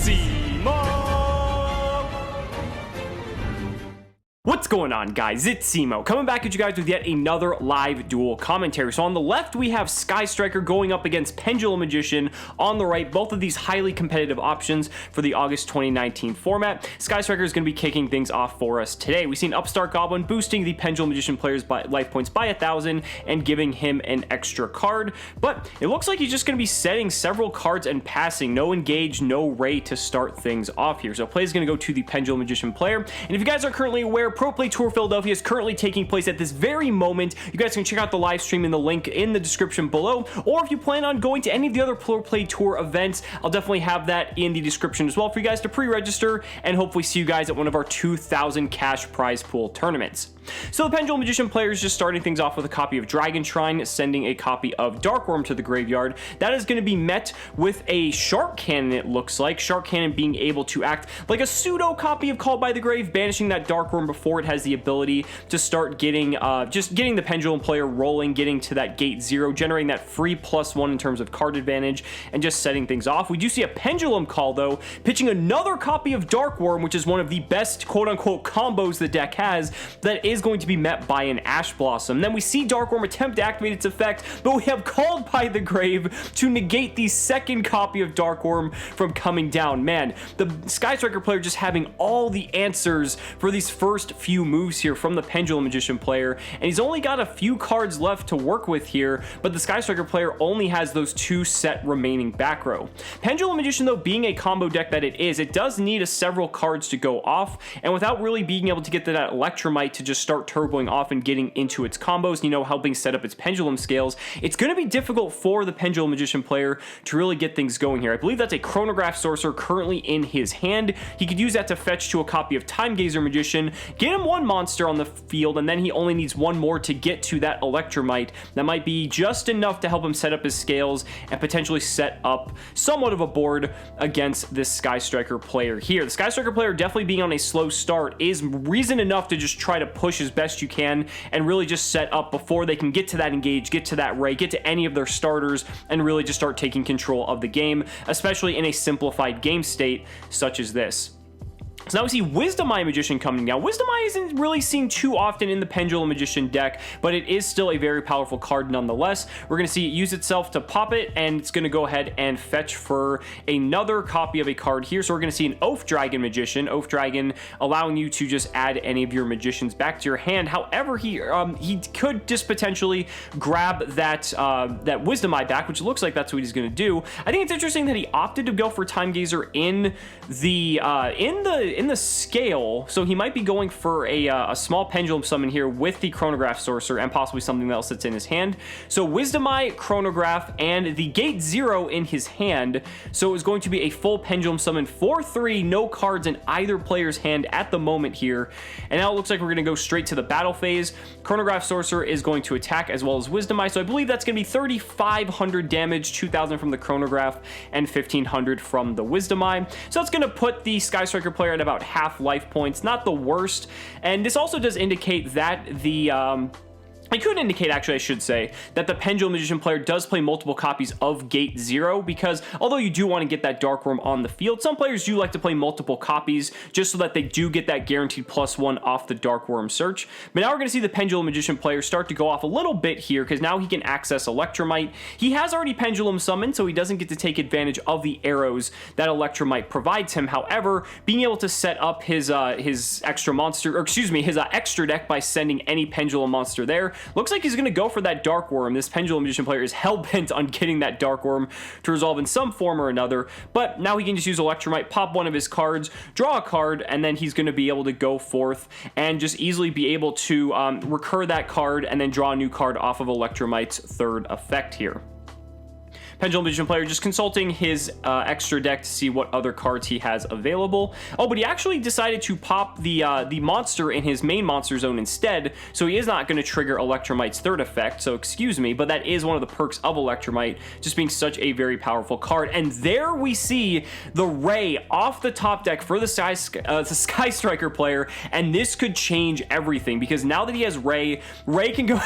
Cimoooooooo! What's going on, guys? It's Cimo, coming back at you guys with yet another live duel commentary. So on the left, we have Sky Striker going up against Pendulum Magician. On the right, both of these highly competitive options for the August 2019 format. Sky Striker is going to be kicking things off for us today. We've seen Upstart Goblin boosting the Pendulum Magician player's life points by 1,000 and giving him an extra card. But it looks like he's just going to be setting several cards and passing. No Engage, no Ray to start things off here. So play is going to go to the Pendulum Magician player. And if you guys are currently aware, Pro Play Tour Philadelphia is currently taking place at this very moment. You guys can check out the live stream in the link in the description below, or if you plan on going to any of the other Pro Play Tour events, I'll definitely have that in the description as well for you guys to pre-register and hopefully see you guys at one of our 2,000 cash prize pool tournaments. So the Pendulum Magician player is just starting things off with a copy of Dragon Shrine, sending a copy of Darkworm to the graveyard. That is going to be met with a Shark Cannon, it looks like. Shark Cannon being able to act like a pseudo copy of Called by the Grave, banishing that Darkworm before it has the ability to start getting just getting the Pendulum player rolling, getting to that gate 0, generating that free +1 in terms of card advantage, and just setting things off. We do see a Pendulum Call, though, pitching another copy of Darkworm, which is one of the best quote-unquote combos the deck has, that is going to be met by an Ash Blossom. Then we see Darkworm attempt to activate its effect, but we have Called by the Grave to negate the second copy of Darkworm from coming down. Man, the Sky Striker player just having all the answers for these first few moves here from the Pendulum Magician player, and he's only got a few cards left to work with here, but the Sky Striker player only has those 2 set remaining back row. Pendulum Magician, though, being a combo deck that it is, it does need several cards to go off, and without really being able to get to that Electromite to just start turboing off and getting into its combos, you know, helping set up its pendulum scales, it's going to be difficult for the Pendulum Magician player to really get things going here. I believe that's a Chronograph Sorcerer currently in his hand. He could use that to fetch to a copy of Time Gazer Magician, get him 1 monster on the field, and then he only needs 1 more to get to that Electromite. That might be just enough to help him set up his scales and potentially set up somewhat of a board against this Sky Striker player here. The Sky Striker player definitely being on a slow start is reason enough to just try to push as best you can and really just set up before they can get to that Engage, get to that Ray, get to any of their starters, and really just start taking control of the game, especially in a simplified game state such as this. So now we see Wisdom Eye Magician coming down. Wisdom Eye isn't really seen too often in the Pendulum Magician deck, but it is still a very powerful card nonetheless. We're going to see it use itself to pop it, and it's going to go ahead and fetch for another copy of a card here. So we're going to see an Oath Dragon Magician. Oath Dragon allowing you to just add any of your magicians back to your hand. However, he could just potentially grab that that Wisdom Eye back, which looks like that's what he's going to do. I think it's interesting that he opted to go for Time Gazer in the scale, so he might be going for a small pendulum summon here with the Chronograph Sorcerer and possibly something else that's in his hand. So Wisdom Eye, Chronograph, and the Gate 0 in his hand. So it was going to be a full pendulum summon for 3, no cards in either player's hand at the moment here. And now it looks like we're going to go straight to the battle phase. Chronograph Sorcerer is going to attack as well as Wisdom Eye, so I believe that's going to be 3,500 damage, 2,000 from the Chronograph, and 1,500 from the Wisdom Eye. So that's going to put the Sky Striker player at about half life points, not the worst. And this also does indicate that it could indicate, actually, I should say, that the Pendulum Magician player does play multiple copies of Gate 0, because although you do want to get that Darkworm on the field, some players do like to play multiple copies just so that they do get that guaranteed +1 off the Darkworm search. But now we're going to see the Pendulum Magician player start to go off a little bit here, because now he can access Electromite. He has already Pendulum summoned, so he doesn't get to take advantage of the arrows that Electromite provides him. However, being able to set up his extra monster, or excuse me, his extra deck by sending any Pendulum monster there, looks like he's going to go for that Darkworm. This Pendulum Magician player is hell-bent on getting that Darkworm to resolve in some form or another, but now he can just use Electromite, pop one of his cards, draw a card, and then he's going to be able to go forth and just easily be able to recur that card and then draw a new card off of Electromite's 3rd effect here. Pendulum Magician player just consulting his extra deck to see what other cards he has available. Oh, but he actually decided to pop the monster in his main monster zone instead, so he is not going to trigger Electromite's 3rd effect, so excuse me, but that is one of the perks of Electromite, just being such a very powerful card. And there we see the Ray off the top deck for the Sky Striker player, and this could change everything, because now that he has Ray can go...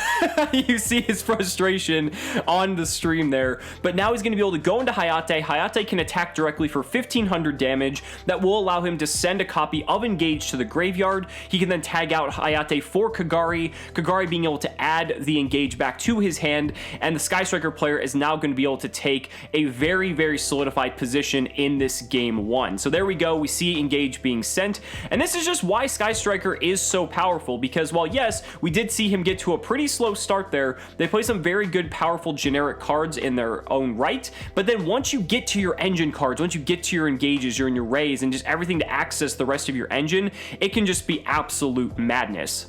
You see his frustration on the stream there, but now he's going to be able to go into Hayate. Hayate can attack directly for 1500 damage. That will allow him to send a copy of Engage to the graveyard. He can then tag out Hayate for Kagari, Kagari being able to add the Engage back to his hand, and the Sky Striker player is now going to be able to take a very, very solidified position in this game one. So there we go, we see Engage being sent, and this is just why Sky Striker is so powerful, because while yes, we did see him get to a pretty slow start there, they play some very good, powerful, generic cards in their own right, but then once you get to your engine cards, once you get to your Engages, your Rays, and just everything to access the rest of your engine, it can just be absolute madness.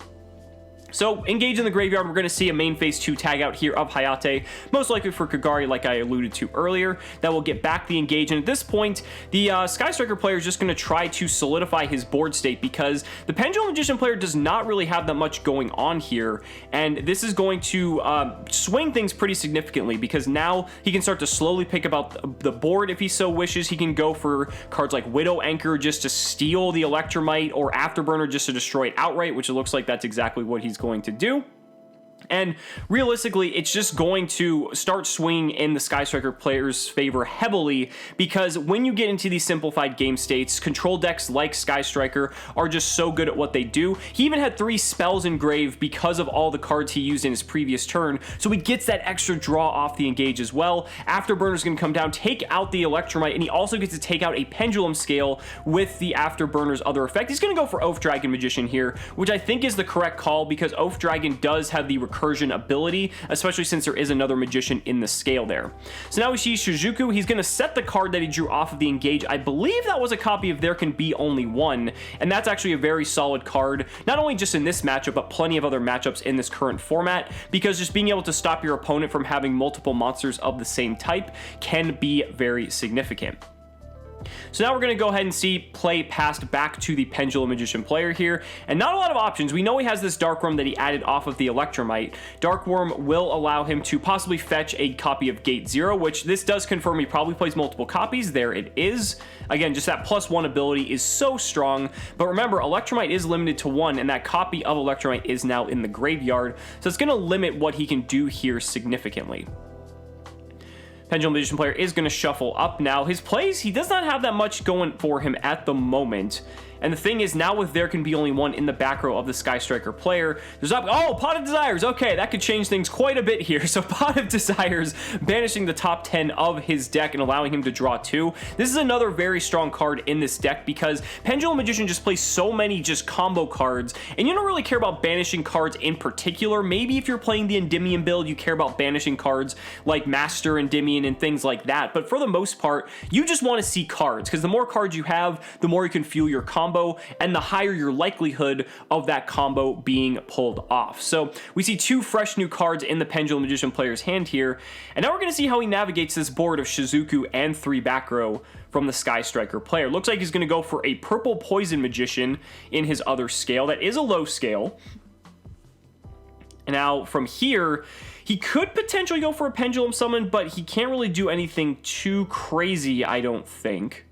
So, Engage in the graveyard, we're going to see a main phase 2 tag out here of Hayate, most likely for Kagari like I alluded to earlier. That will get back the Engage, and at this point, the Sky Striker player is just going to try to solidify his board state because the Pendulum Magician player does not really have that much going on here, and this is going to swing things pretty significantly because now he can start to slowly pick about the board if he so wishes. He can go for cards like Widow Anchor just to steal the Electromite, or Afterburner just to destroy it outright, which it looks like that's exactly what he's going to do. And realistically, it's just going to start swinging in the Sky Striker player's favor heavily because when you get into these simplified game states, control decks like Sky Striker are just so good at what they do. He even had 3 spells in grave because of all the cards he used in his previous turn, so he gets that extra draw off the Engage as well. Afterburner's going to come down, take out the Electromite, and he also gets to take out a Pendulum Scale with the Afterburner's other effect. He's going to go for Oath Dragon Magician here, which I think is the correct call because Oath Dragon does have the recursion ability, especially since there is another magician in the scale there. So now we see Shizuku. He's going to set the card that he drew off of the Engage. I believe that was a copy of There Can Be Only One, and that's actually a very solid card, not only just in this matchup, but plenty of other matchups in this current format, because just being able to stop your opponent from having multiple monsters of the same type can be very significant. So now we're going to go ahead and see play passed back to the Pendulum Magician player here, and not a lot of options. We know he has this Dark Worm that he added off of the Electromite. Dark Worm will allow him to possibly fetch a copy of Gate 0, which this does confirm he probably plays multiple copies. There it is. Again, just that +1 ability is so strong, but remember, Electromite is limited to 1, and that copy of Electromite is now in the graveyard, so it's going to limit what he can do here significantly. Pendulum Magician player is going to shuffle up now. His plays, he does not have that much going for him at the moment. And the thing is, now with There Can Be Only One in the back row of the Sky Striker player, there's oh, Pot of Desires. Okay, that could change things quite a bit here. So Pot of Desires banishing the top 10 of his deck and allowing him to draw 2. This is another very strong card in this deck because Pendulum Magician just plays so many just combo cards, and you don't really care about banishing cards in particular. Maybe if you're playing the Endymion build, you care about banishing cards like Master Endymion and things like that. But for the most part, you just want to see cards because the more cards you have, the more you can fuel your combo, and the higher your likelihood of that combo being pulled off. So we see 2 fresh new cards in the Pendulum Magician player's hand here, and now we're going to see how he navigates this board of Shizuku and 3 back row from the Sky Striker player. Looks like he's going to go for a Purple Poison Magician in his other scale. That is a low scale. And now from here, he could potentially go for a Pendulum Summon, but he can't really do anything too crazy, I don't think.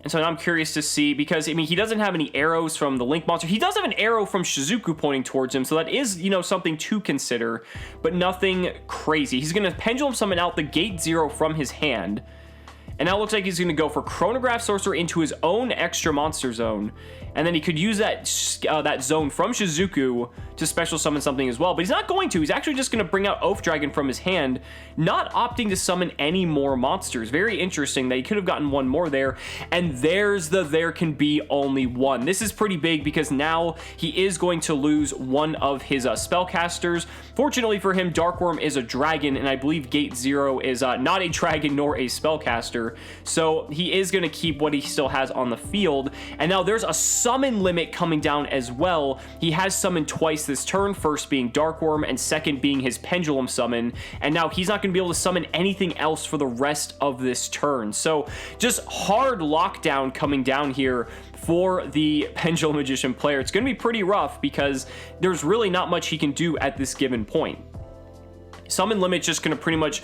And so now I'm curious to see, because, I mean, he doesn't have any arrows from the Link monster. He does have an arrow from Shizuku pointing towards him, so that is, you know, something to consider, but nothing crazy. He's going to Pendulum Summon out the Gate 0 from his hand, and now it looks like he's going to go for Chronograph Sorcerer into his own extra monster zone, and then he could use that zone from Shizuku to special summon something as well, but he's not going to. He's actually just going to bring out Oath Dragon from his hand, not opting to summon any more monsters. Very interesting that he could have gotten one more there, and there's the There Can Be Only One. This is pretty big because now he is going to lose one of his spellcasters. Fortunately for him, Dark Worm is a dragon, and I believe Gate 0 is not a dragon nor a spellcaster, so he is going to keep what he still has on the field, and now there's a summon limit coming down as well. He has summoned twice this turn, first being Dark Worm and second being his Pendulum Summon, and now he's not going to be able to summon anything else for the rest of this turn. So just hard lockdown coming down here for the Pendulum Magician player. It's going to be pretty rough because there's really not much he can do at this given point. Summon limit's just going to pretty much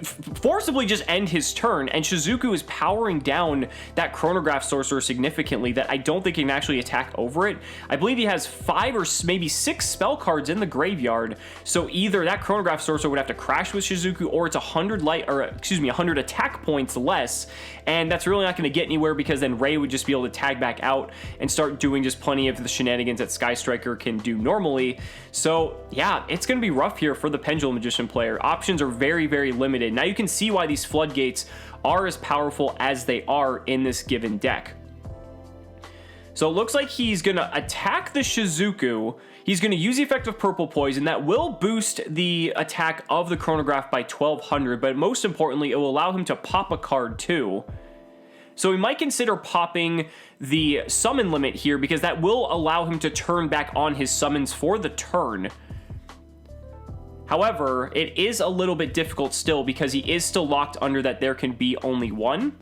forcibly just end his turn, and Cimoooooooo is powering down that chronograph sorcerer significantly that I don't think he can actually attack over it. I believe he has 5 or maybe 6 spell cards in the graveyard, so either that chronograph sorcerer would have to crash with Cimoooooooo, or it's 100 attack points less, and that's really not going to get anywhere because then Ray would just be able to tag back out and start doing just plenty of the shenanigans that Sky Striker can do normally. So yeah, it's going to be rough here for the Pendulum Magician player. Options are very, very limited. Now you can see why these floodgates are as powerful as they are in this given deck. So it looks like he's going to attack the Cimoooooooo. He's going to use the effect of Purple Poison. That will boost the attack of the chronograph by 1200, but most importantly, it will allow him to pop a card too. So we might consider popping the summon limit here because that will allow him to turn back on his summons for the turn. However, it is a little bit difficult still because he is still locked under that there can be only one.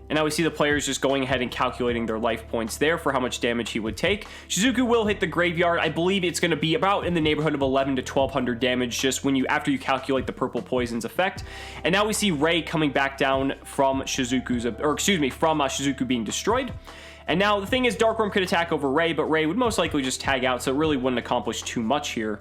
And now we see the players just going ahead and calculating their life points there for how much damage he would take. Cimoooooooo will hit the graveyard. I believe it's going to be about in the neighborhood of 11 to 1200 damage just after you calculate the Purple Poison's effect. And now we see Ray coming back down from Cimoooooooo being destroyed. And now the thing is, Dark Worm could attack over Ray, but Ray would most likely just tag out, so it really wouldn't accomplish too much here.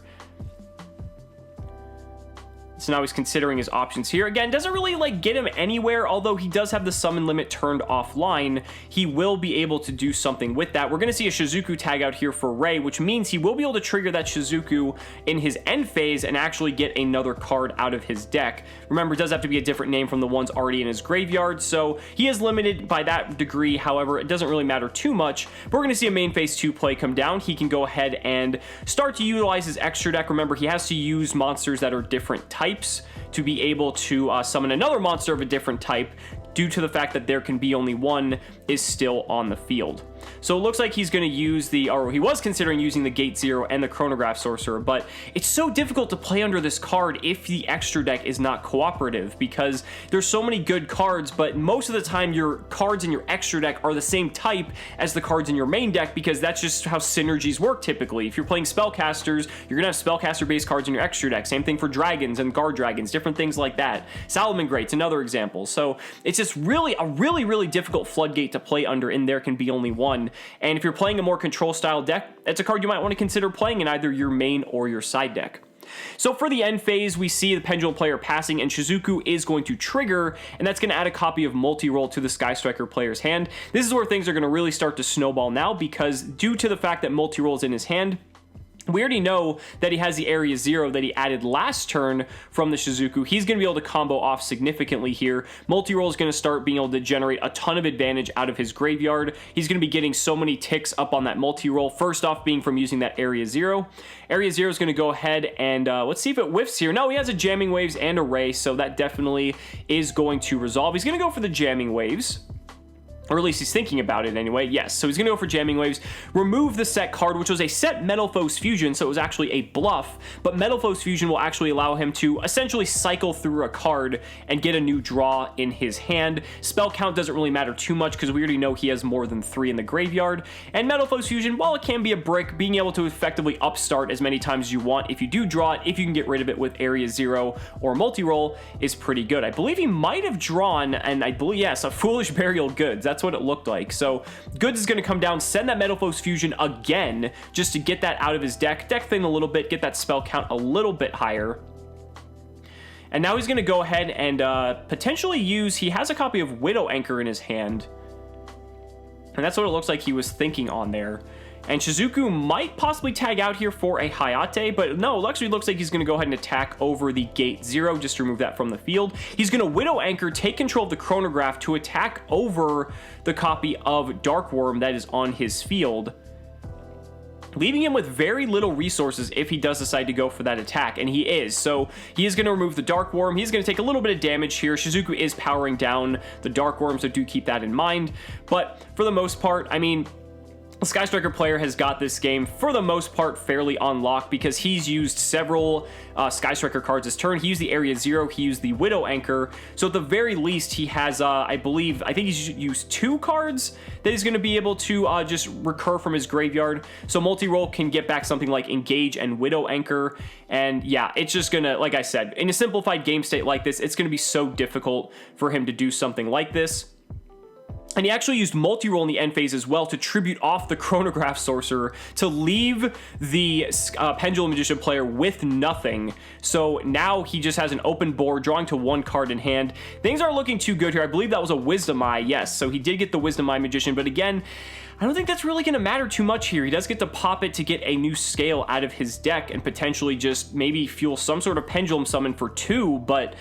So now he's considering his options here. Again, doesn't really get him anywhere, although he does have the summon limit turned offline. He will be able to do something with that. We're going to see a Cimoooooooo tag out here for Ray, which means he will be able to trigger that Cimoooooooo in his end phase and actually get another card out of his deck. Remember, it does have to be a different name from the ones already in his graveyard, so he is limited by that degree. However, it doesn't really matter too much. But we're going to see a main phase 2 play come down. He can go ahead and start to utilize his extra deck. Remember, he has to use monsters that are different types to be able to summon another monster of a different type, due to the fact that there can be only one is still on the field. So it looks like he's going to use he was considering using the Gate Zero and the Chronograph Sorcerer, but it's so difficult to play under this card if the extra deck is not cooperative, because there's so many good cards, but most of the time your cards in your extra deck are the same type as the cards in your main deck, because that's just how synergies work typically. If you're playing Spellcasters, you're going to have Spellcaster-based cards in your extra deck. Same thing for Dragons and Guard Dragons, different things like that. Salamangreat's another example. So it's just really a really difficult floodgate to play under, and there can be only one. And if you're playing a more control style deck, it's a card you might want to consider playing in either your main or your side deck. So for the end phase, we see the Pendulum player passing, and Cimoooooooo is going to trigger, and that's going to add a copy of Multi-Roll to the Sky Striker player's hand. This is where things are going to really start to snowball now, because due to the fact that Multi-Roll is in his hand, we already know that he has the Area Zero that he added last turn from the Cimoooooooo. He's going to be able to combo off significantly here. Multi-Roll is going to start being able to generate a ton of advantage out of his graveyard. He's going to be getting so many ticks up on that Multi-Roll. First off being from using that Area Zero. Area Zero is going to go ahead and let's see if it whiffs here. No, he has a Jamming Waves and a Ray, so that definitely is going to resolve. He's going to go for the Jamming Waves. Or at least he's thinking about it anyway. Yes, so he's going to go for Jamming Waves, remove the set card, which was a set Metalfoes Fusion, so it was actually a bluff, but Metalfoes Fusion will actually allow him to essentially cycle through a card and get a new draw in his hand. Spell count doesn't really matter too much because we already know he has more than 3 in the graveyard, and Metalfoes Fusion, while it can be a brick, being able to effectively upstart as many times as you want if you do draw it, if you can get rid of it with Area Zero or Multi-Roll, is pretty good. I believe he might have drawn, and I believe, yes, a Foolish Burial Goods. That's what it looked like. So Goods is going to come down, send that Metalfoes Fusion again, just to get that out of his deck thin a little bit, get that spell count a little bit higher. And now he's going to go ahead and potentially use, he has a copy of Widow Anchor in his hand, and that's what it looks like he was thinking on there. And Cimoooooooo might possibly tag out here for a Hayate, but no, it actually looks like he's going to go ahead and attack over the Gate Zero, just to remove that from the field. He's going to Widow Anchor, take control of the Chronograph to attack over the copy of Dark Worm that is on his field, leaving him with very little resources if he does decide to go for that attack, and he is. So he is going to remove the Dark Worm. He's going to take a little bit of damage here. Cimoooooooo is powering down the Dark Worm, so do keep that in mind. But for the most part, I mean, The Sky Striker player has got this game for the most part fairly on lock because he's used several Sky Striker cards this turn. He used the Area Zero, he used the Widow Anchor, so at the very least he has I think he's used 2 cards that he's going to be able to just recur from his graveyard. So multi-roll can get back something like Engage and Widow Anchor, and yeah, it's just gonna, like I said, in a simplified game state like this, it's going to be so difficult for him to do something like this. And he actually used multi-roll in the end phase as well to tribute off the Chronograph Sorcerer to leave the Pendulum Magician player with nothing. So now he just has an open board, drawing to 1 card in hand. Things aren't looking too good here. I believe that was a Wisdom Eye, yes. So he did get the Wisdom Eye Magician, but again, I don't think that's really going to matter too much here. He does get to pop it to get a new scale out of his deck and potentially just maybe fuel some sort of Pendulum Summon for 2, but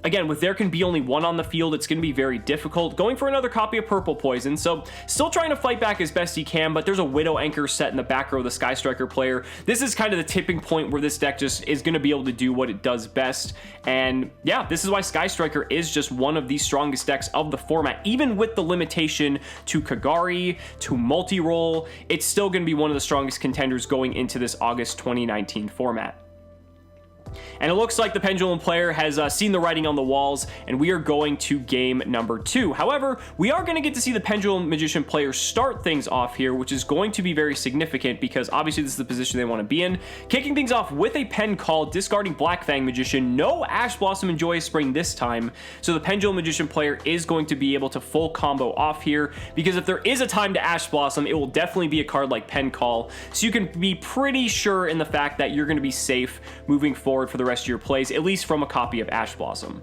again, with there can be only 1 on the field, it's going to be very difficult. Going for another copy of Purple Poison, so still trying to fight back as best he can, but there's a Widow Anchor set in the back row of the Sky Striker player. This is kind of the tipping point where this deck just is going to be able to do what it does best, and yeah, this is why Sky Striker is just one of the strongest decks of the format. Even with the limitation to Kagari, to multi-roll, it's still going to be one of the strongest contenders going into this August 2019 format. And it looks like the Pendulum player has seen the writing on the walls, and we are going to game number 2. However, we are going to get to see the Pendulum Magician player start things off here, which is going to be very significant because obviously this is the position they want to be in. Kicking things off with a Pen Call, discarding Black Fang Magician. No Ash Blossom and Joyous Spring this time, so the Pendulum Magician player is going to be able to full combo off here, because if there is a time to Ash Blossom, it will definitely be a card like Pen Call, so you can be pretty sure in the fact that you're going to be safe moving forward for the rest of your plays, at least from a copy of Ash Blossom.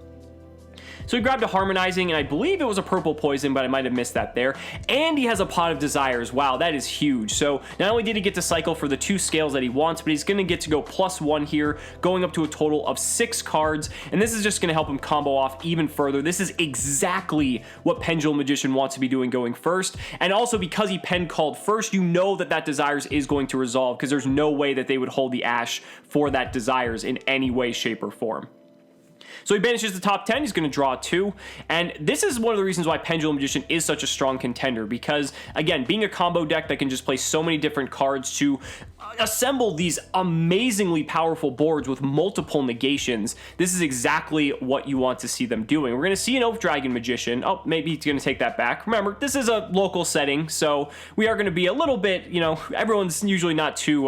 So he grabbed a Harmonizing, and I believe it was a Purple Poison, but I might have missed that there. And he has a Pot of Desires. Wow, that is huge. So not only did he get to cycle for the 2 scales that he wants, but he's going to get to go +1 here, going up to a total of 6 cards. And this is just going to help him combo off even further. This is exactly what Pendulum Magician wants to be doing going first. And also because he pen called first, you know that that Desires is going to resolve, because there's no way that they would hold the Ash for that Desires in any way, shape, or form. So he banishes the top 10, he's going to draw 2, and this is one of the reasons why Pendulum Magician is such a strong contender, because, again, being a combo deck that can just play so many different cards to assemble these amazingly powerful boards with multiple negations, this is exactly what you want to see them doing. We're going to see an Oath Dragon Magician. Oh, maybe he's going to take that back. Remember, this is a local setting, so we are going to be a little bit, you know, everyone's usually not too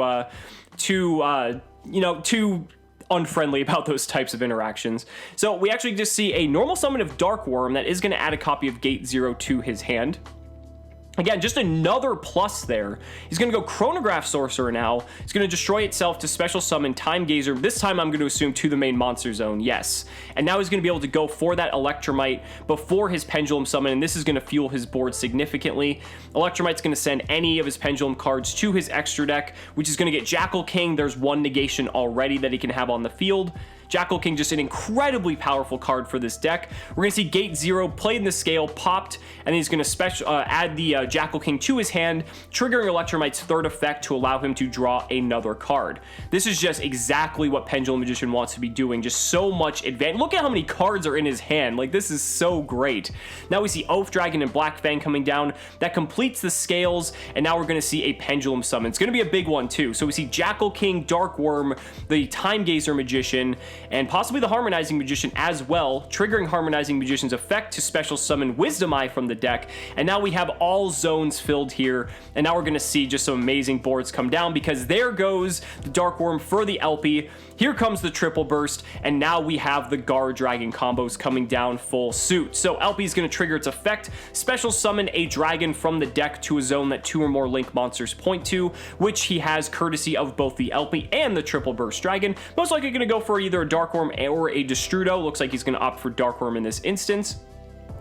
unfriendly about those types of interactions. So we actually just see a normal summon of Dark Worm that is going to add a copy of Gate 0 to his hand. Again, just another plus there. He's going to go Chronograph Sorcerer now. It's going to destroy itself to special summon Time Gazer. This time I'm going to assume to the main monster zone, yes. And now he's going to be able to go for that Electromite before his Pendulum Summon, and this is going to fuel his board significantly. Electromite's going to send any of his Pendulum cards to his extra deck, which is going to get Jackal King. There's 1 negation already that he can have on the field. Jackal King, just an incredibly powerful card for this deck. We're going to see Gate 0 played in the scale, popped, and then he's going to add the Jackal King to his hand, triggering Electromite's 3rd effect to allow him to draw another card. This is just exactly what Pendulum Magician wants to be doing, just so much advantage. Look at how many cards are in his hand. Like, this is so great. Now we see Oath Dragon and Black Fang coming down. That completes the scales, and now we're going to see a Pendulum Summon. It's going to be a big one, too. So we see Jackal King, Dark Worm, the Time Gazer Magician, and possibly the Harmonizing Magician as well, triggering Harmonizing Magician's effect to special summon Wisdom Eye from the deck. And now we have all zones filled here, and now we're going to see just some amazing boards come down, because there goes the Dark Worm for the LP. Here comes the Triple Burst, and now we have the Guard Dragon combos coming down full suit. So LP is going to trigger its effect, special summon a dragon from the deck to a zone that 2 or more Link monsters point to, which he has courtesy of both the LP and the Triple Burst Dragon. Most likely going to go for either a Dark Worm or a Destrudo. Looks like he's going to opt for Dark Worm in this instance.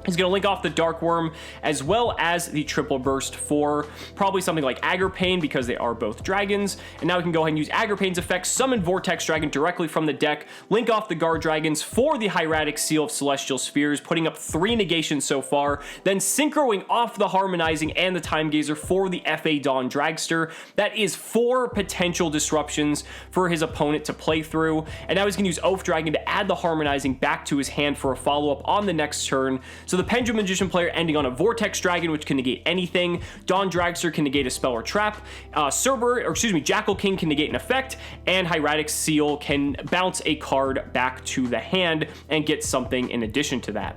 He's going to link off the Dark Worm as well as the Triple Burst for probably something like Agripane, because they are both dragons. And now we can go ahead and use Agripane's effect, summon Vortex Dragon directly from the deck, link off the Guard Dragons for the Hieratic Seal of Celestial Spheres, putting up 3 negations so far, then synchroing off the Harmonizing and the Time Gazer for the FA Dawn Dragster. That is 4 potential disruptions for his opponent to play through. And now he's going to use Oath Dragon to add the Harmonizing back to his hand for a follow-up on the next turn. So So the Pendulum Magician player ending on a Vortex Dragon, which can negate anything. Dawn Dragster can negate a spell or trap. Jackal King can negate an effect, and Hieratic Seal can bounce a card back to the hand and get something in addition to that.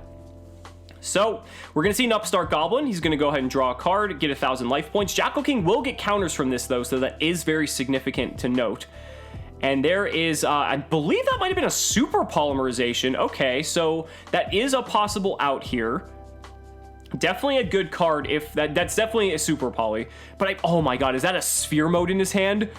So we're going to see an Upstart Goblin. He's going to go ahead and draw a card, get 1,000 life points. Jackal King will get counters from this, though, so that is very significant to note. And there is, I believe that might have been a Super Polymerization. Okay, so that is a possible out here. Definitely a good card if that's definitely a Super Poly. But oh my god, is that a Sphere Mode in his hand?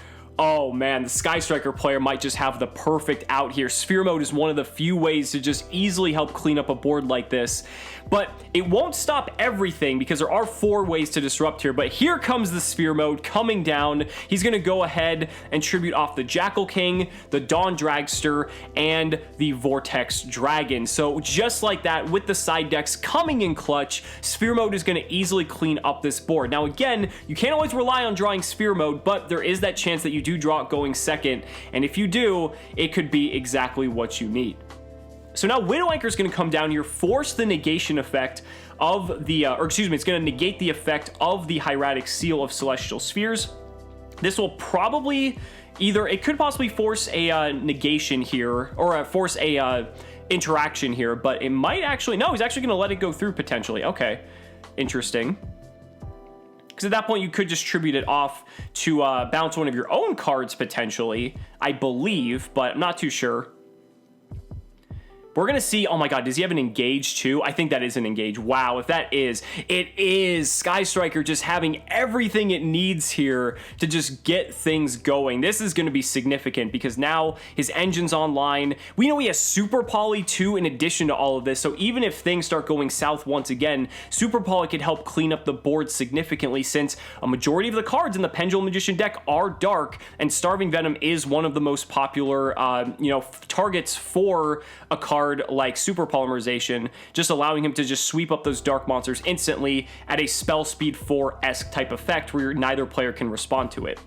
Oh man, the Sky Striker player might just have the perfect out here. Sphere Mode is one of the few ways to just easily help clean up a board like this. But it won't stop everything because there are 4 ways to disrupt here. But here comes the Sphere Mode coming down. He's going to go ahead and tribute off the Jackal King, the Dawn Dragster, and the Vortex Dragon. So just like that, with the side decks coming in clutch, Sphere Mode is going to easily clean up this board. Now again, you can't always rely on drawing Sphere Mode, but there is that chance that you do draw it going second. And if you do, it could be exactly what you need. So now Widow Anchor is going to come down here, force the negation effect of the, it's going to negate the effect of the Hieratic Seal of Celestial Spheres. This will probably it could possibly force a negation here, or force a interaction here, but it might actually, no, he's actually going to let it go through potentially. Okay, interesting. Because at that point, you could just tribute it off to bounce one of your own cards potentially, I believe, but I'm not too sure. We're going to see, oh my god, does he have an engage too? I think that is an engage. Wow, if that is, it is Sky Striker just having everything it needs here to just get things going. This is going to be significant because now his engine's online. We know he has Super Poly too in addition to all of this, so even if things start going south once again, Super Poly could help clean up the board significantly since a majority of the cards in the Pendulum Magician deck are dark, and Starving Venom is one of the most popular, targets for a card like Super Polymerization, just allowing him to just sweep up those dark monsters instantly at a spell speed 4-esque type effect where neither player can respond to it.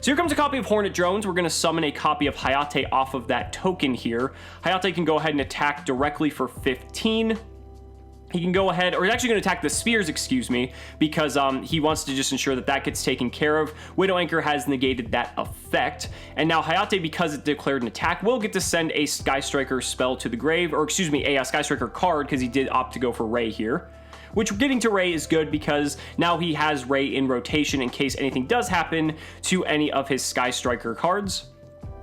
So here comes a copy of Hornet Drones. We're going to summon a copy of Hayate off of that token here. Hayate can go ahead and attack directly for 15. He can go ahead, or he's actually going to attack the spheres, excuse me, because he wants to just ensure that that gets taken care of. Widow Anchor has negated that effect. And now Hayate, because it declared an attack, will get to send a Sky Striker spell to the grave, or excuse me, a Sky Striker card, because he did opt to go for Ray here. Which getting to Ray is good because now he has Ray in rotation in case anything does happen to any of his Sky Striker cards.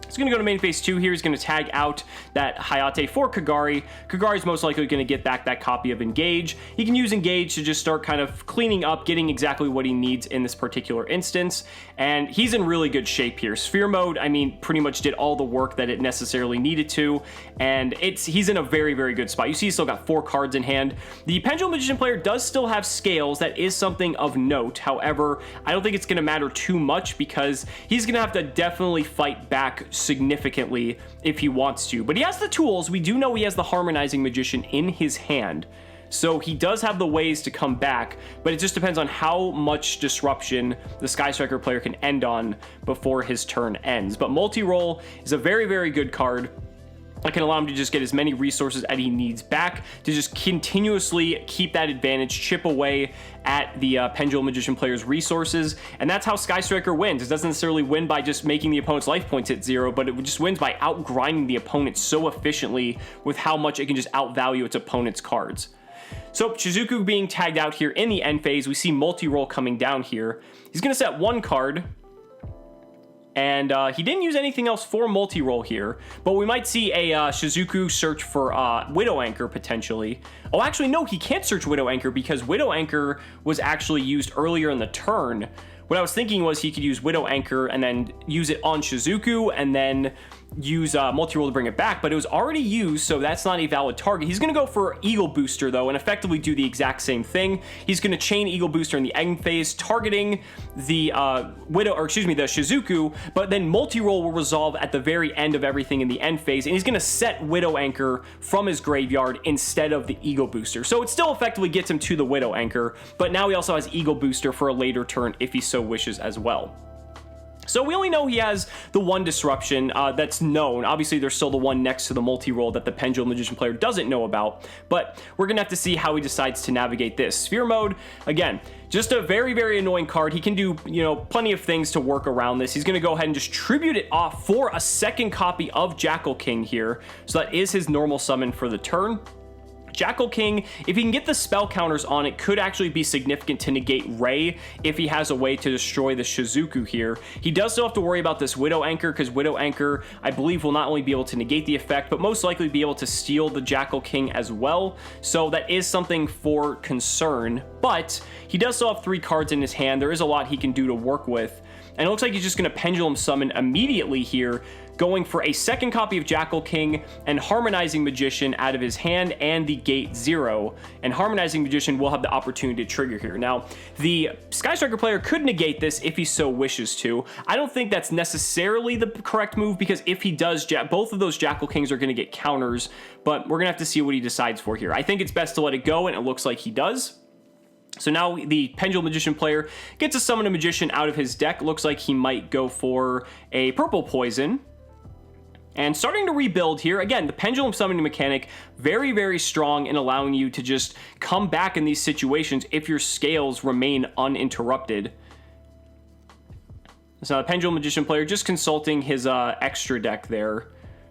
He's going to go to main phase 2 here. He's going to tag out that Hayate for Kagari. Kagari is most likely going to get back that copy of Engage. He can use Engage to just start kind of cleaning up, getting exactly what he needs in this particular instance. And he's in really good shape here. Sphere Mode, I mean, pretty much did all the work that it necessarily needed to. And he's in a very, very good spot. You see he's still got 4 cards in hand. The Pendulum Magician player does still have Scales. That is something of note. However, I don't think it's going to matter too much because he's going to have to definitely fight back significantly if he wants to. But he has the tools. We do know he has the Harmonizing Magician in his hand. So he does have the ways to come back, but it just depends on how much disruption the Sky Striker player can end on before his turn ends. But Multi-Roll is a very, very good card that can allow him to just get as many resources as he needs back to just continuously keep that advantage, chip away at the Pendulum Magician player's resources. And that's how Sky Striker wins. It doesn't necessarily win by just making the opponent's life points at 0, but it just wins by outgrinding the opponent so efficiently with how much it can just outvalue its opponent's cards. So Shizuku being tagged out here in the end phase, we see Multi-Roll coming down here. He's going to set 1 card. And he didn't use anything else for Multi-Roll here, but we might see a Shizuku search for Widow Anchor potentially. Oh, actually, no, he can't search Widow Anchor because Widow Anchor was actually used earlier in the turn. What I was thinking was he could use Widow Anchor and then use it on Shizuku and then use Multi-Roll to bring it back, but it was already used, so that's not a valid target. He's going to go for Eagle Booster, though, and effectively do the exact same thing. He's going to chain Eagle Booster in the end phase, targeting the the Shizuku, but then Multi-Roll will resolve at the very end of everything in the end phase, and he's going to set Widow Anchor from his graveyard instead of the Eagle Booster. So it still effectively gets him to the Widow Anchor, but now he also has Eagle Booster for a later turn if he so wishes as well. So we only know he has the one disruption that's known. Obviously, there's still the one next to the multi-roll that the Pendulum Magician player doesn't know about, but we're going to have to see how he decides to navigate this. Sphere mode, again, just a very, very annoying card. He can do, plenty of things to work around this. He's going to go ahead and just tribute it off for a second copy of Jackal King here. So that is his normal summon for the turn. Jackal King, if he can get the spell counters on it, could actually be significant to negate Ray if he has a way to destroy the Shizuku here. He does still have to worry about this Widow Anchor, because Widow Anchor, I believe, will not only be able to negate the effect, but most likely be able to steal the Jackal King as well. So that is something for concern, but he does still have 3 cards in his hand. There is a lot he can do to work with. And it looks like he's just going to Pendulum Summon immediately here, going for a second copy of Jackal King and Harmonizing Magician out of his hand and the Gate 0. And Harmonizing Magician will have the opportunity to trigger here. Now, the Sky Striker player could negate this if he so wishes to. I don't think that's necessarily the correct move, because if he does, both of those Jackal Kings are going to get counters, but we're going to have to see what he decides for here. I think it's best to let it go, and it looks like he does. So now the Pendulum Magician player gets to summon a Magician out of his deck. Looks like he might go for a Purple Poison. And starting to rebuild here. Again, the Pendulum Summoning mechanic, very, very strong in allowing you to just come back in these situations if your scales remain uninterrupted. So the Pendulum Magician player just consulting his extra deck there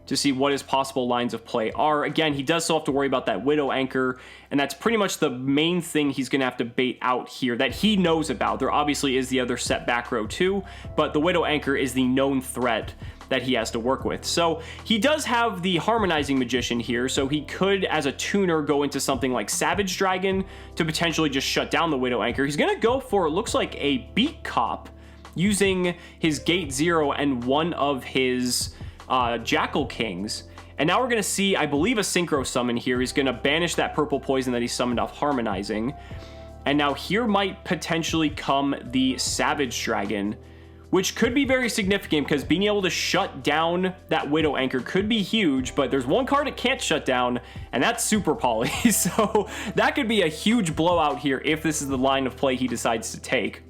to see what his possible lines of play are. Again, he does still have to worry about that Widow Anchor, and that's pretty much the main thing he's going to have to bait out here that he knows about. There obviously is the other set back row too, but the Widow Anchor is the known threat that he has to work with. So he does have the Harmonizing Magician here, so he could, as a tuner, go into something like Savage Dragon to potentially just shut down the Widow Anchor. He's going to go for, it looks like, a Beat Cop using his Gate 0 and one of his Jackal Kings. And now we're going to see, I believe, a Synchro Summon here. He's going to banish that Purple Poison that he summoned off Harmonizing. And now here might potentially come the Savage Dragon, which could be very significant, because being able to shut down that Widow Anchor could be huge, but there's one card it can't shut down, and that's Super Poly. So that could be a huge blowout here if this is the line of play he decides to take.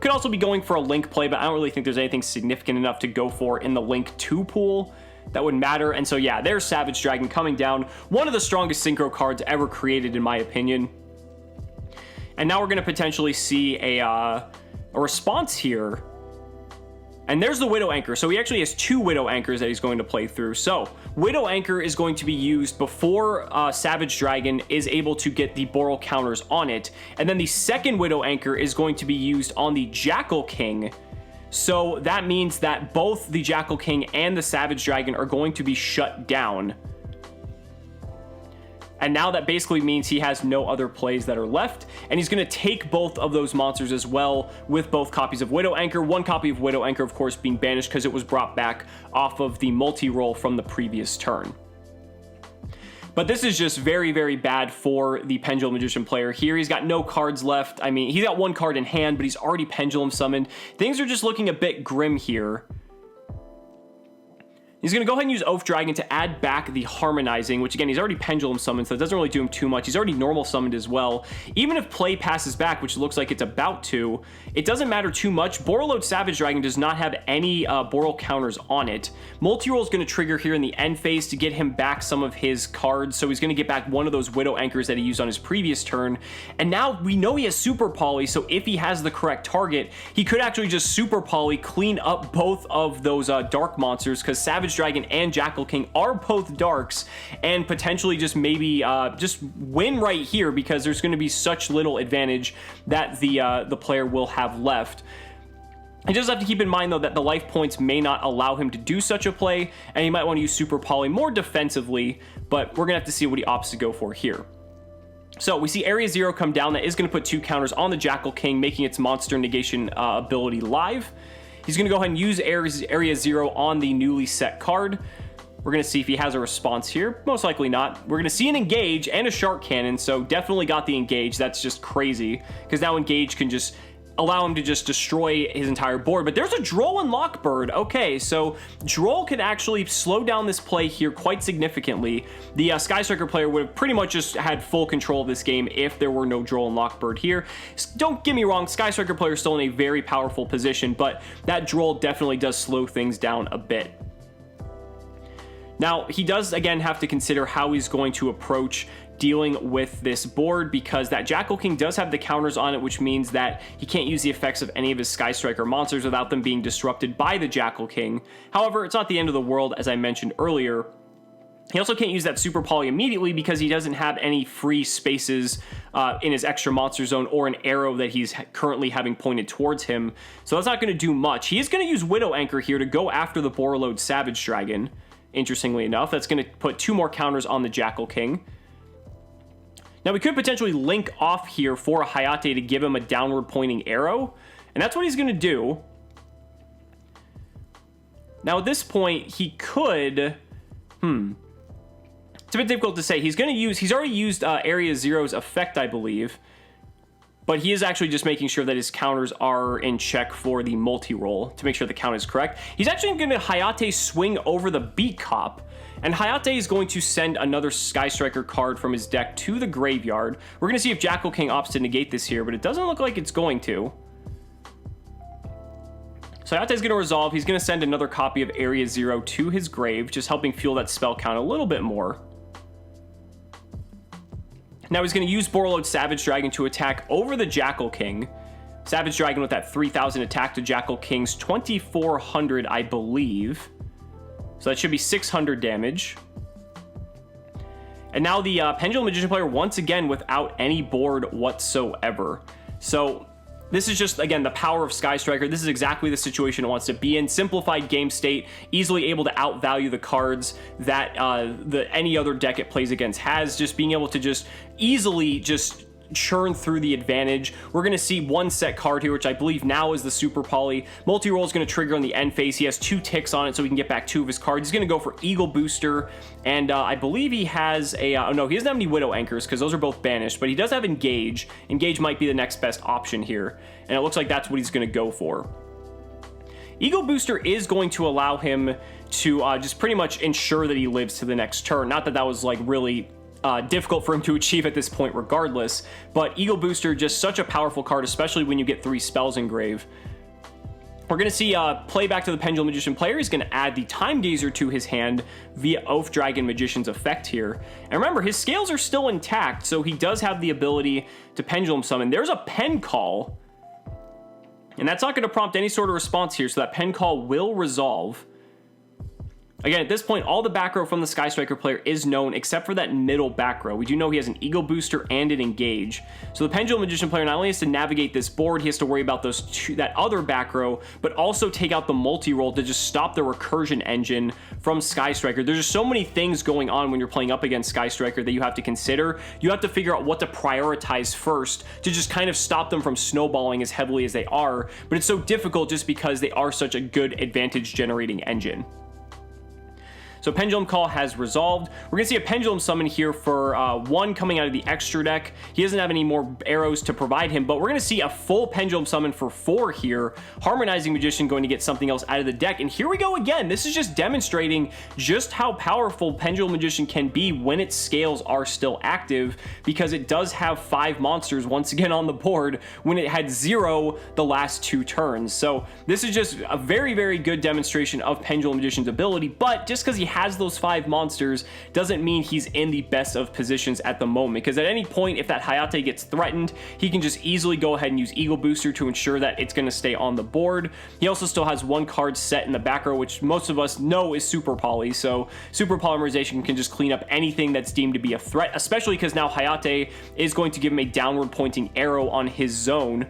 Could also be going for a Link play, but I don't really think there's anything significant enough to go for in the Link 2 pool that would matter. And so yeah, there's Savage Dragon coming down. One of the strongest Synchro cards ever created, in my opinion. And now we're going to potentially see a response here. And there's the Widow Anchor. So he actually has 2 Widow Anchors that he's going to play through. So Widow Anchor is going to be used before Savage Dragon is able to get the Boral counters on it. And then the second Widow Anchor is going to be used on the Jackal King. So that means that both the Jackal King and the Savage Dragon are going to be shut down. And now that basically means he has no other plays that are left, and he's going to take both of those monsters as well with both copies of Widow Anchor. One copy of Widow Anchor, of course, being banished because it was brought back off of the multi-roll from the previous turn. But this is just very, very bad for the Pendulum Magician player here. He's got no cards left. I mean, he's got 1 card in hand, but he's already Pendulum summoned. Things are just looking a bit grim here. He's going to go ahead and use Oath Dragon to add back the Harmonizing, which again, he's already Pendulum summoned, so it doesn't really do him too much. He's already normal summoned as well. Even if play passes back, which looks like it's about to, it doesn't matter too much. Borreload Savage Dragon does not have any Boral counters on it. Multi-roll is going to trigger here in the end phase to get him back some of his cards, so he's going to get back one of those Widow Anchors that he used on his previous turn. And now we know he has Super Poly, so if he has the correct target, he could actually just Super Poly, clean up both of those dark monsters, because Savage Dragon and Jackal King are both darks, and potentially just maybe just win right here, because there's going to be such little advantage that the player will have left. You just have to keep in mind, though, that the life points may not allow him to do such a play, and he might want to use Super Poly more defensively, but we're going to have to see what he opts to go for here. So we see Area 0 come down. That is going to put 2 counters on the Jackal King, making its monster negation ability live. He's going to go ahead and use Area 0 on the newly set card. We're going to see if he has a response here. Most likely not. We're going to see an Engage and a Shark Cannon, so definitely got the Engage. That's just crazy, because now Engage can just allow him to just destroy his entire board. But there's a Droll and Lockbird. Okay, so Droll can actually slow down this play here quite significantly. The Sky Striker player would have pretty much just had full control of this game if there were no Droll and Lockbird here. Don't get me wrong, Sky Striker player is still in a very powerful position, but that Droll definitely does slow things down a bit. Now, he does, again, have to consider how he's going to approach dealing with this board, because that Jackal King does have the counters on it, which means that he can't use the effects of any of his Sky Striker monsters without them being disrupted by the Jackal King. However, it's not the end of the world, as I mentioned earlier. He also can't use that Super Poly immediately because he doesn't have any free spaces in his extra monster zone or an arrow that he's currently having pointed towards him. So that's not going to do much. He is going to use Widow Anchor here to go after the Borreload Savage Dragon, interestingly enough. That's going to put 2 more counters on the Jackal King. Now, we could potentially link off here for a Hayate to give him a downward pointing arrow, and that's what he's going to do. Now, at this point, he could... It's a bit difficult to say. He's already used Area Zero's effect, I believe, but he is actually just making sure that his counters are in check for the multi-roll to make sure the count is correct. He's actually going to Hayate swing over the Beat Cop, and Hayate is going to send another Sky Striker card from his deck to the graveyard. We're going to see if Jackal King opts to negate this here, but it doesn't look like it's going to. So Hayate's going to resolve. He's going to send another copy of Area Zero to his grave, just helping fuel that spell count a little bit more. Now he's going to use Borreload Savage Dragon to attack over the Jackal King. Savage Dragon with that 3,000 attack to Jackal King's 2,400, I believe. So that should be 600 damage. And now the Pendulum Magician player, once again, without any board whatsoever. So this is just, again, the power of Sky Striker. This is exactly the situation it wants to be in. Simplified game state, easily able to outvalue the cards that any other deck it plays against has. Just being able to just easily just churn through the advantage. We're going to see one set card here, which I believe now is the Super Poly. Multi-roll is going to trigger on the end phase. He has 2 ticks on it, so he can get back 2 of his cards. He's going to go for Eagle Booster, and I believe he has a... oh, no, he doesn't have any Widow Anchors, because those are both banished, but he does have Engage. Engage might be the next best option here, and it looks like that's what he's going to go for. Eagle Booster is going to allow him to just pretty much ensure that he lives to the next turn. Not that that was, like, really... difficult for him to achieve at this point regardless, but Eagle Booster, just such a powerful card, especially when you get 3 spells in grave. We're going to see play back to the Pendulum Magician player. He's going to add the Time Gazer to his hand via Oath Dragon Magician's effect here. And remember, his scales are still intact, so he does have the ability to Pendulum Summon. There's a Pen Call, and that's not going to prompt any sort of response here, so that Pen Call will resolve. Again, at this point, all the back row from the Sky Striker player is known, except for that middle back row. We do know he has an Eagle Booster and an Engage. So the Pendulum Magician player not only has to navigate this board, he has to worry about that other back row, but also take out the multi-roll to just stop the recursion engine from Sky Striker. There's just so many things going on when you're playing up against Sky Striker that you have to consider. You have to figure out what to prioritize first to just kind of stop them from snowballing as heavily as they are, but it's so difficult just because they are such a good advantage generating engine. So Pendulum Call has resolved. We're going to see a Pendulum Summon here for 1 coming out of the extra deck. He doesn't have any more arrows to provide him, but we're going to see a full Pendulum Summon for 4 here. Harmonizing Magician going to get something else out of the deck. And here we go again. This is just demonstrating just how powerful Pendulum Magician can be when its scales are still active, because it does have 5 monsters once again on the board when it had 0 the last 2 turns. So this is just a very, very good demonstration of Pendulum Magician's ability, but just because he has those 5 monsters doesn't mean he's in the best of positions at the moment, because at any point, if that Hayate gets threatened, he can just easily go ahead and use Eagle Booster to ensure that it's going to stay on the board. He also still has 1 card set in the back row, which most of us know is Super Poly, so Super Polymerization can just clean up anything that's deemed to be a threat, especially because now Hayate is going to give him a downward pointing arrow on his zone.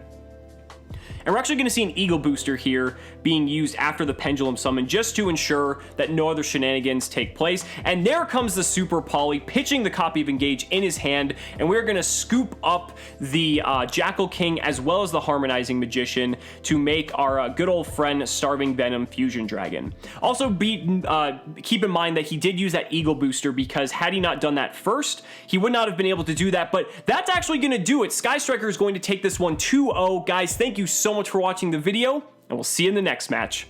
And we're actually going to see an Eagle Booster here being used after the Pendulum Summon just to ensure that no other shenanigans take place. And there comes the Super Poly, pitching the copy of Engage in his hand, and we're going to scoop up the Jackal King as well as the Harmonizing Magician to make our good old friend Starving Venom Fusion Dragon. Also, keep in mind that he did use that Eagle Booster, because had he not done that first, he would not have been able to do that. But that's actually going to do it. Sky Striker is going to take this one 2-0. Guys, thank you so much for watching the video, and we'll see you in the next match.